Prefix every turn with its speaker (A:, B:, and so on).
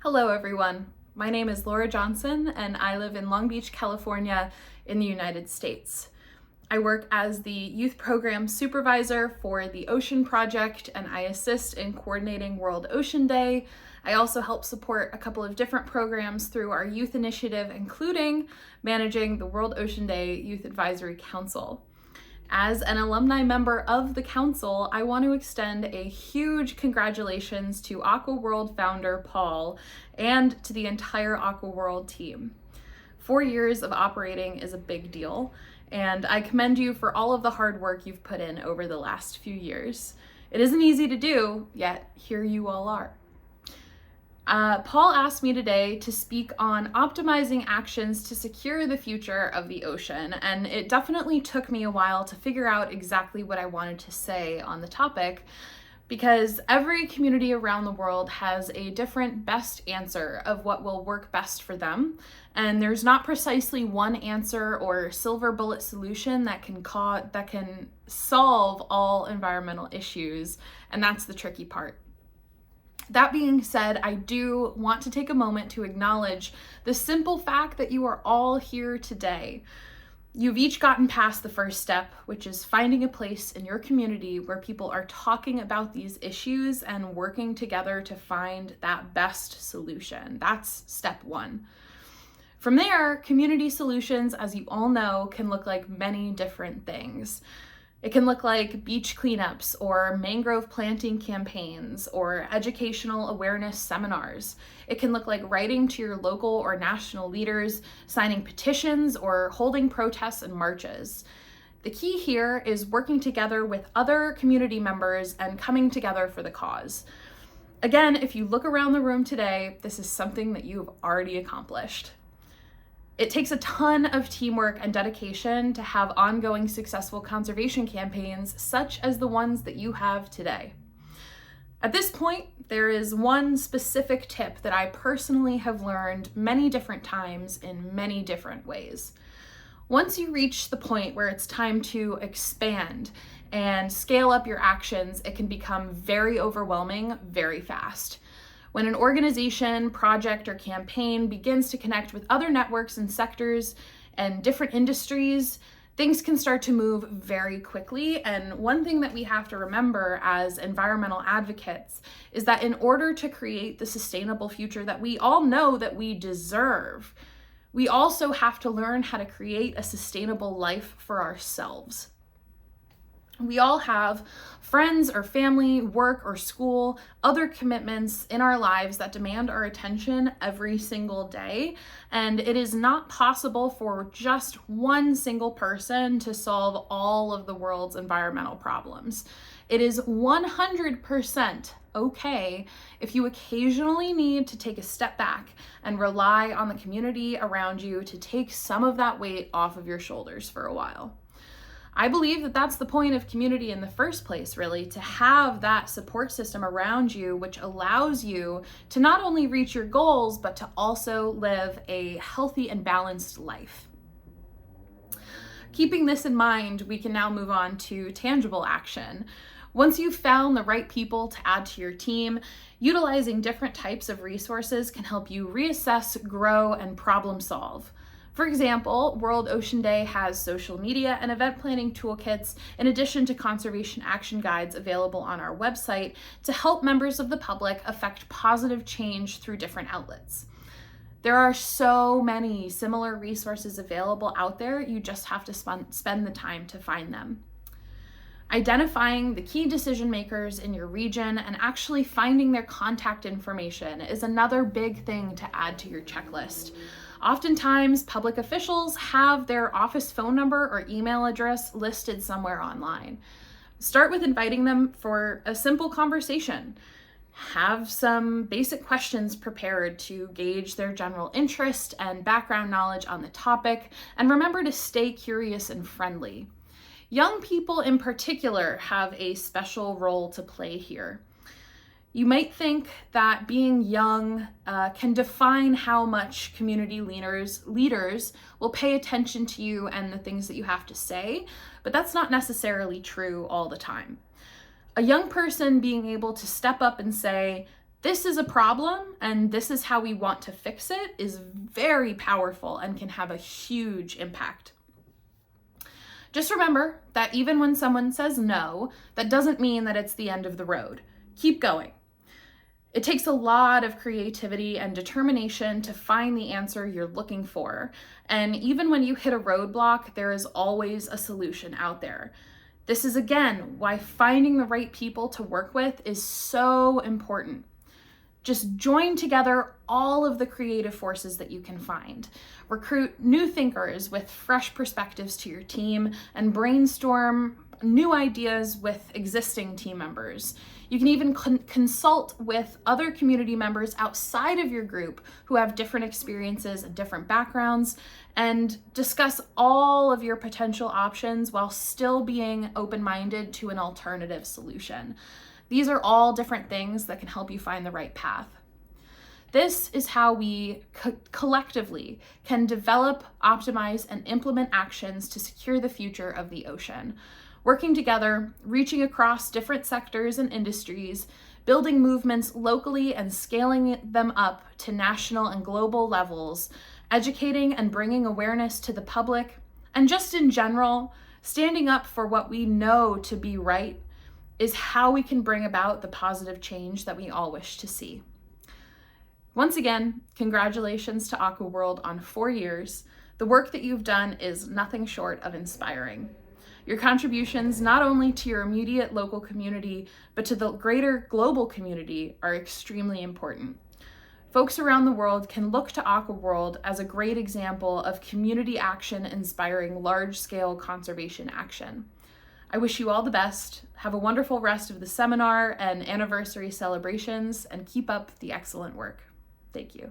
A: Hello, everyone. My name is Laura Johnson, and I live in Long Beach, California, in the United States. I work as the youth program supervisor for the Ocean Project, and I assist in coordinating World Ocean Day. I also help support a couple of different programs through our youth initiative, including managing the World Ocean Day Youth Advisory Council. As an alumni member of the council, I want to extend a huge congratulations to Aquaworld founder Paul and to the entire Aquaworld team. 4 years of operating is a big deal, and I commend you for all of the hard work you've put in over the last few years. It isn't easy to do, yet here you all are. Paul asked me today to speak on optimizing actions to secure the future of the ocean, and it definitely took me a while to figure out exactly what I wanted to say on the topic, because every community around the world has a different best answer of what will work best for them, and there's not precisely one answer or silver bullet solution that can solve all environmental issues, and that's the tricky part. That being said, I do want to take a moment to acknowledge the simple fact that you are all here today. You've each gotten past the first step, which is finding a place in your community where people are talking about these issues and working together to find that best solution. That's step one. From there, community solutions, as you all know, can look like many different things. It can look like beach cleanups or mangrove planting campaigns or educational awareness seminars. It can look like writing to your local or national leaders, signing petitions, or holding protests and marches. The key here is working together with other community members and coming together for the cause. Again, if you look around the room today, this is something that you have already accomplished. It takes a ton of teamwork and dedication to have ongoing successful conservation campaigns such as the ones that you have today. At this point, there is one specific tip that I personally have learned many different times in many different ways. Once you reach the point where it's time to expand and scale up your actions, it can become very overwhelming very fast. When an organization, project, or campaign begins to connect with other networks and sectors and different industries, things can start to move very quickly. And one thing that we have to remember as environmental advocates is that in order to create the sustainable future that we all know that we deserve, we also have to learn how to create a sustainable life for ourselves. We all have friends or family, work or school, other commitments in our lives that demand our attention every single day. And it is not possible for just one single person to solve all of the world's environmental problems. It is 100% okay if you occasionally need to take a step back and rely on the community around you to take some of that weight off of your shoulders for a while. I believe that that's the point of community in the first place, really, to have that support system around you, which allows you to not only reach your goals, but to also live a healthy and balanced life. Keeping this in mind, we can now move on to tangible action. Once you've found the right people to add to your team, utilizing different types of resources can help you reassess, grow, and problem solve. For example, World Ocean Day has social media and event planning toolkits in addition to conservation action guides available on our website to help members of the public affect positive change through different outlets. There are so many similar resources available out there, you just have to spend the time to find them. Identifying the key decision makers in your region and actually finding their contact information is another big thing to add to your checklist. Oftentimes, public officials have their office phone number or email address listed somewhere online. Start with inviting them for a simple conversation. Have some basic questions prepared to gauge their general interest and background knowledge on the topic, and remember to stay curious and friendly. Young people in particular have a special role to play here. You might think that being young can define how much community leaders will pay attention to you and the things that you have to say, but that's not necessarily true all the time. A young person being able to step up and say, This is a problem and this is how we want to fix it is very powerful and can have a huge impact. Just remember that even when someone says no, that doesn't mean that it's the end of the road. Keep going. It takes a lot of creativity and determination to find the answer you're looking for. And even when you hit a roadblock, there is always a solution out there. This is, again, why finding the right people to work with is so important. Just join together all of the creative forces that you can find. Recruit new thinkers with fresh perspectives to your team and brainstorm new ideas with existing team members. You can even consult with other community members outside of your group who have different experiences and different backgrounds, and discuss all of your potential options while still being open-minded to an alternative solution. These are all different things that can help you find the right path. This is how we collectively can develop, optimize, and implement actions to secure the future of the ocean. Working together, reaching across different sectors and industries, building movements locally and scaling them up to national and global levels, educating and bringing awareness to the public, and just in general, standing up for what we know to be right is how we can bring about the positive change that we all wish to see. Once again, congratulations to Aquaworld on 4 years. The work that you've done is nothing short of inspiring. Your contributions, not only to your immediate local community, but to the greater global community, are extremely important. Folks around the world can look to Aquaworld as a great example of community action inspiring large-scale conservation action. I wish you all the best. Have a wonderful rest of the seminar and anniversary celebrations, and keep up the excellent work. Thank you.